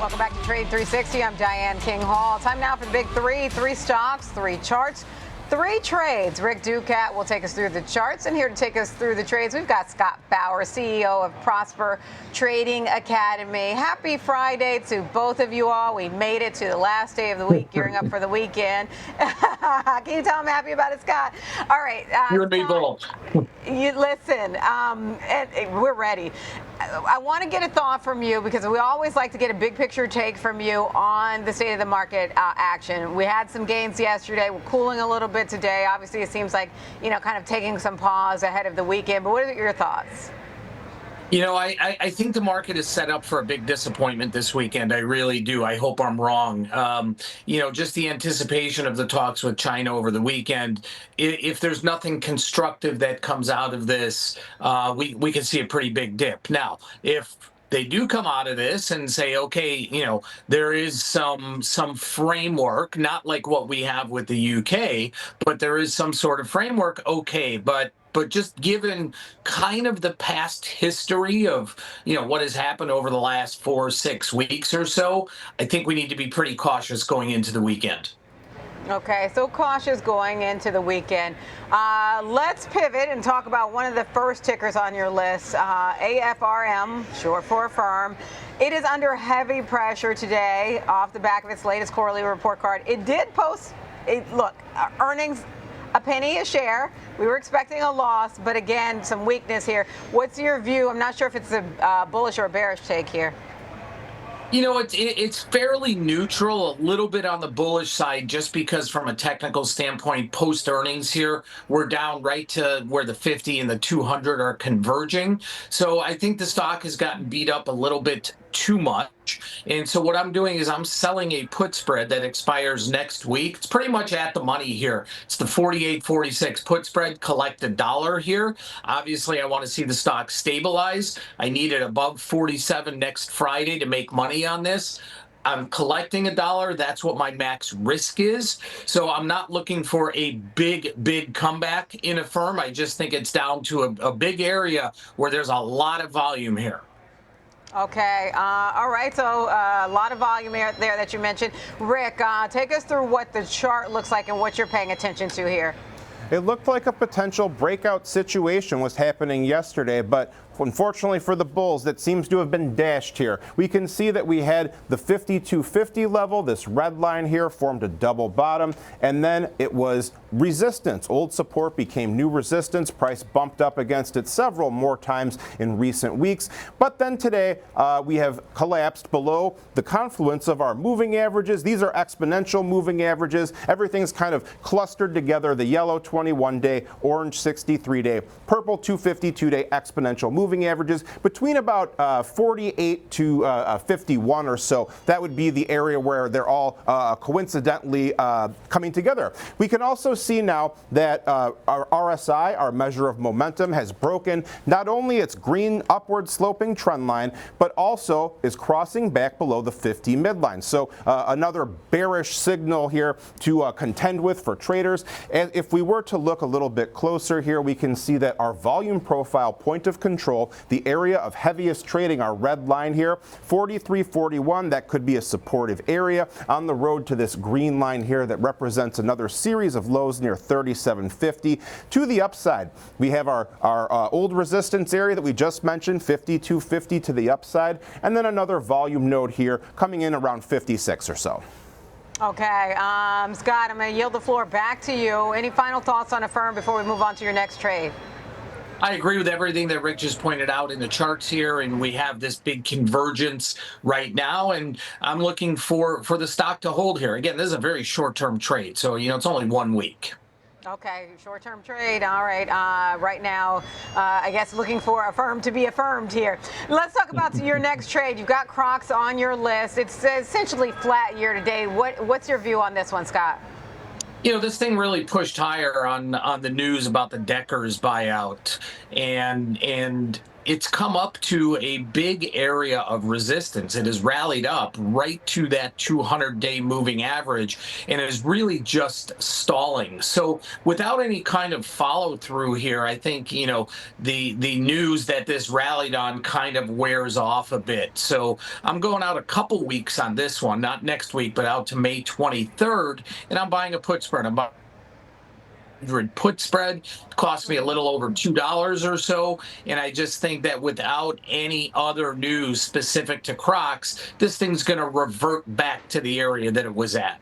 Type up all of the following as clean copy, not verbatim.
Welcome back to Trade 360. I'm Diane King Hall. Time now for the big three stocks, three charts, three trades. Rick Ducat will take us through the charts, and here to take us through the trades, we've got Scott Bauer, CEO of Prosper Trading Academy. Happy Friday to both of you all. We made it to the last day of the week, gearing up for the weekend. Can you tell I'm happy about it, Scott? All right. You're me both. You listen, and we're ready. I want to get a thought from you because we always like to get a big picture take from you on the state of the market action. We had some gains yesterday. We're cooling a little bit today. Obviously, it seems like, kind of taking some pause ahead of the weekend. But what are your thoughts? I think the market is set up for a big disappointment this weekend. I really do. I hope I'm wrong. Just the anticipation of the talks with China over the weekend. If there's nothing constructive that comes out of this, we can see a pretty big dip. Now, if they do come out of this and say, okay, there is some framework, not like what we have with the UK, but there is some sort of framework, okay, but just given kind of the past history of, what has happened over the last 4 or 6 weeks or so, I think we need to be pretty cautious going into the weekend. Okay, so cautious going into the weekend. Let's pivot and talk about one of the first tickers on your list, AFRM, short for Affirm. It is under heavy pressure today off the back of its latest quarterly report card. It did post, earnings a penny a share. We were expecting a loss, but again, some weakness here. What's your view? I'm not sure if it's a bullish or a bearish take here. It's fairly neutral, a little bit on the bullish side, just because from a technical standpoint, post earnings here, we're down right to where the 50 and the 200 are converging. So I think the stock has gotten beat up a little bit too much. And so what I'm doing is I'm selling a put spread that expires next week. It's pretty much at the money here. It's the 48.46 put spread, collect $1 here. Obviously, I want to see the stock stabilize. I need it above 47 next Friday to make money on this. I'm collecting $1. That's what my max risk is. So I'm not looking for a big comeback in Affirm. I just think it's down to a big area where there's a lot of volume here. Okay. All right. So a lot of volume there that you mentioned. Rick, take us through what the chart looks like and what you're paying attention to here. It looked like a potential breakout situation was happening yesterday, but unfortunately for the bulls, that seems to have been dashed here. We can see that we had the 5250 level, this red line here formed a double bottom, and then it was resistance. Old support became new resistance. Price bumped up against it several more times in recent weeks. But then today, we have collapsed below the confluence of our moving averages. These are exponential moving averages. Everything's kind of clustered together. The yellow 21-day, orange 63-day, purple 252-day exponential moving averages between about 48 to 51 or so. That would be the area where they're all coincidentally coming together. We can also see now that our RSI, our measure of momentum, has broken not only its green upward sloping trend line, but also is crossing back below the 50 midline. So another bearish signal here to contend with for traders. And if we were to look a little bit closer here, we can see that our volume profile point of control, the area of heaviest trading, our red line here, 43.41, that could be a supportive area on the road to this green line here that represents another series of lows near 37.50. To the upside, we have our old resistance area that we just mentioned, 52.50 to the upside, and then another volume node here coming in around 56 or so. Okay, Scott, I'm going to yield the floor back to you. Any final thoughts on Affirm before we move on to your next trade? I agree with everything that Rick just pointed out in the charts here, and we have this big convergence right now, and I'm looking for the stock to hold here. Again, this is a very short-term trade, so it's only 1 week. Okay, short-term trade. All right. Right now, I guess looking for Affirm to be affirmed here. Let's talk about your next trade. You've got Crocs on your list. It's essentially flat year to date. What's your view on this one, Scott? This thing really pushed higher on the news about the Deckers buyout, and it's come up to a big area of resistance. It has rallied up right to that 200-day moving average and is really just stalling. So without any kind of follow through here, I think, the news that this rallied on kind of wears off a bit. So I'm going out a couple weeks on this one, not next week, but out to May 23rd, and I'm buying a put spread. I'm buying put spread. Cost me a little over $2 or so, and I just think that without any other news specific to Crocs, this thing's going to revert back to the area that it was at.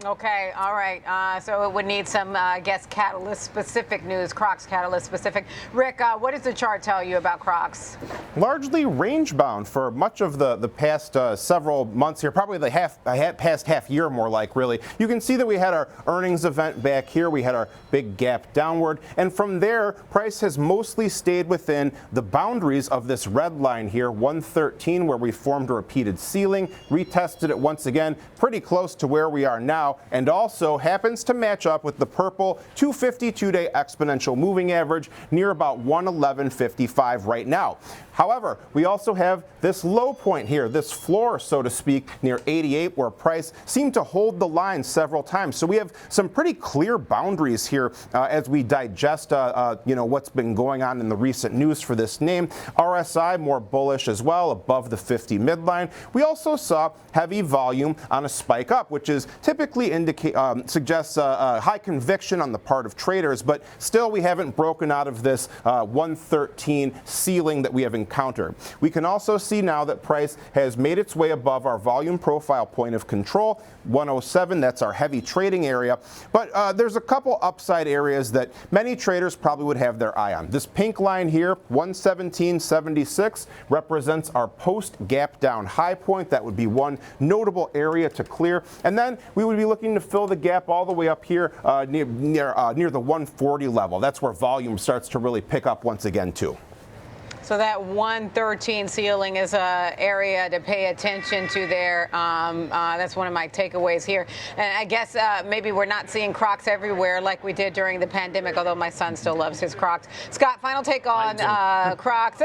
Okay, all right. So it would need some, I guess, catalyst-specific news, Crocs catalyst-specific. Rick, what does the chart tell you about Crocs? Largely range-bound for much of the past several months here, probably the past half year more like, really. You can see that we had our earnings event back here. We had our big gap downward. And from there, price has mostly stayed within the boundaries of this red line here, 113, where we formed a repeated ceiling, retested it once again, pretty close to where we are now, and also happens to match up with the purple 252-day exponential moving average near about 111.55 right now. However, we also have this low point here, this floor, so to speak, near 88, where price seemed to hold the line several times. So we have some pretty clear boundaries here as we digest, what's been going on in the recent news for this name. RSI more bullish as well, above the 50 midline. We also saw heavy volume on a spike up, which is typically suggests high conviction on the part of traders, but still we haven't broken out of this 113 ceiling that we have encountered. We can also see now that price has made its way above our volume profile point of control, 107, that's our heavy trading area, but there's a couple upside areas that many traders probably would have their eye on. This pink line here, 117.76, represents our post gap down high point. That would be one notable area to clear, and then we would be looking to fill the gap all the way up here near the 140 level. That's where volume starts to really pick up once again too. So that 113 ceiling is an area to pay attention to there. That's one of my takeaways here. And I guess maybe we're not seeing Crocs everywhere like we did during the pandemic, although my son still loves his Crocs. Scott, final take on Crocs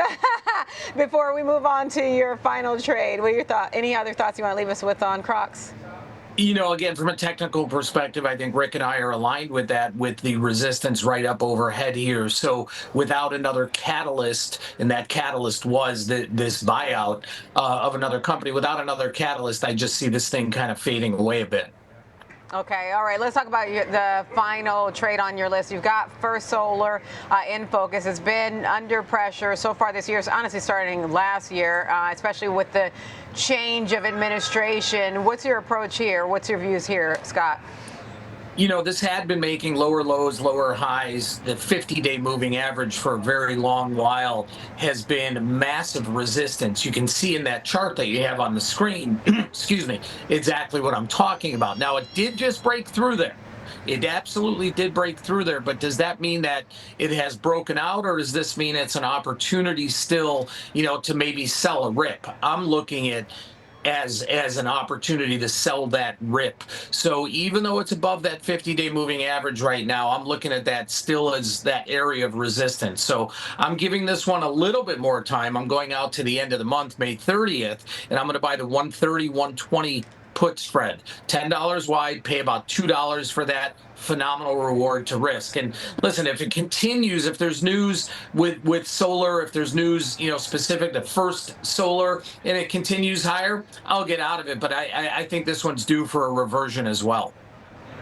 before we move on to your final trade. What are your thoughts? Any other thoughts you want to leave us with on Crocs? Again, from a technical perspective, I think Rick and I are aligned with that, with the resistance right up overhead here. So without another catalyst, and that catalyst was this buyout of another company, without another catalyst, I just see this thing kind of fading away a bit. Okay, all right. Let's talk about the final trade on your list. You've got First Solar in focus. It's been under pressure so far this year. It's honestly starting last year, especially with the change of administration. What's your approach here? What's your views here, Scott? This had been making lower lows, lower highs. The 50-day moving average for a very long while has been massive resistance. You can see in that chart that you have on the screen, excuse me, exactly what I'm talking about. Now, it did just break through there. It absolutely did break through there, but does that mean that it has broken out, or does this mean it's an opportunity still, to maybe sell a rip? I'm looking at as an opportunity to sell that rip. So even though it's above that 50-day moving average right now, I'm looking at that still as that area of resistance. So I'm giving this one a little bit more time. I'm going out to the end of the month, May 30th, and I'm going to buy the 130, 120 put spread. $10 wide, pay about $2 for that. Phenomenal reward to risk. And listen, if it continues, if there's news with solar, if there's news specific to First Solar, and it continues higher, I'll get out of it. But I think this one's due for a reversion as well.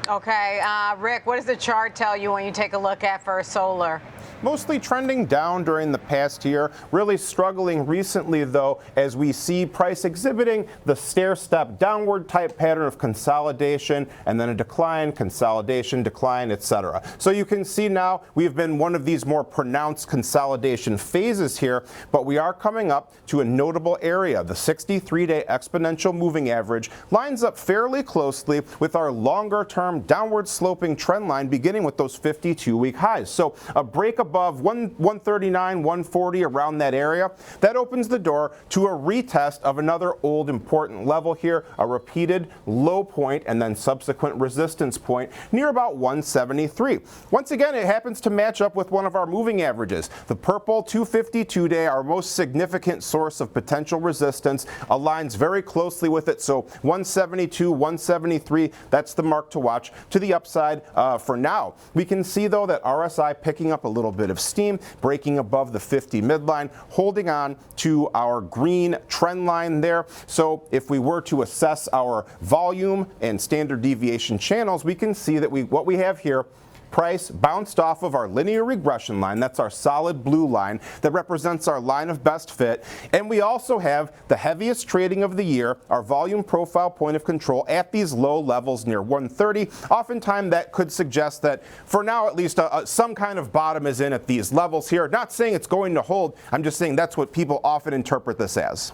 Okay, Rick, what does the chart tell you when you take a look at First Solar? Mostly trending down during the past year, really struggling recently though, as we see price exhibiting the stair-step downward type pattern of consolidation and then a decline, consolidation, decline, etc. So you can see now we've been one of these more pronounced consolidation phases here, but we are coming up to a notable area. The 63-day exponential moving average lines up fairly closely with our longer-term downward sloping trend line beginning with those 52-week highs. So a break above above 139, 140, around that area, that opens the door to a retest of another old important level here, a repeated low point and then subsequent resistance point near about 173. Once again, it happens to match up with one of our moving averages. The purple 252-day, our most significant source of potential resistance, aligns very closely with it. So 172, 173, that's the mark to watch to the upside for now. We can see, though, that RSI picking up a little bit of steam, breaking above the 50 midline, holding on to our green trend line there. So if we were to assess our volume and standard deviation channels, we can see that what we have here, price bounced off of our linear regression line. That's our solid blue line that represents our line of best fit. And we also have the heaviest trading of the year, our volume profile point of control at these low levels near 130. Oftentimes that could suggest that for now at least some kind of bottom is in at these levels here. Not saying it's going to hold. I'm just saying that's what people often interpret this as.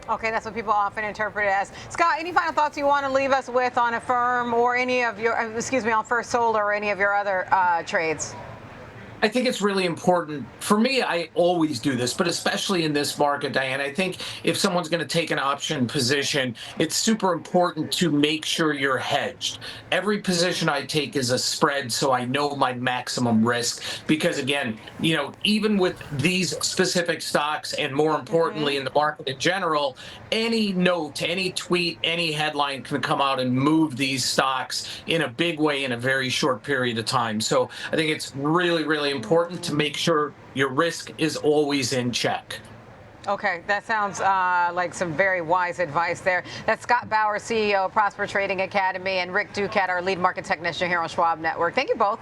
Okay, that's what people often interpret it as. Scott, any final thoughts you want to leave us with on Affirm or any of your, on First Solar or any of your other trades? I think it's really important. For me, I always do this, but especially in this market, Diane, I think if someone's going to take an option position, it's super important to make sure you're hedged. Every position I take is a spread, so I know my maximum risk. Because again, even with these specific stocks, and more importantly in the market in general, any note, any tweet, any headline can come out and move these stocks in a big way in a very short period of time. So I think it's really, really important to make sure your risk is always in check. Okay, that sounds like some very wise advice there. That's Scott Bauer, CEO of Prosper Trading Academy, and Rick Ducat, our lead market technician here on Schwab Network. Thank you both.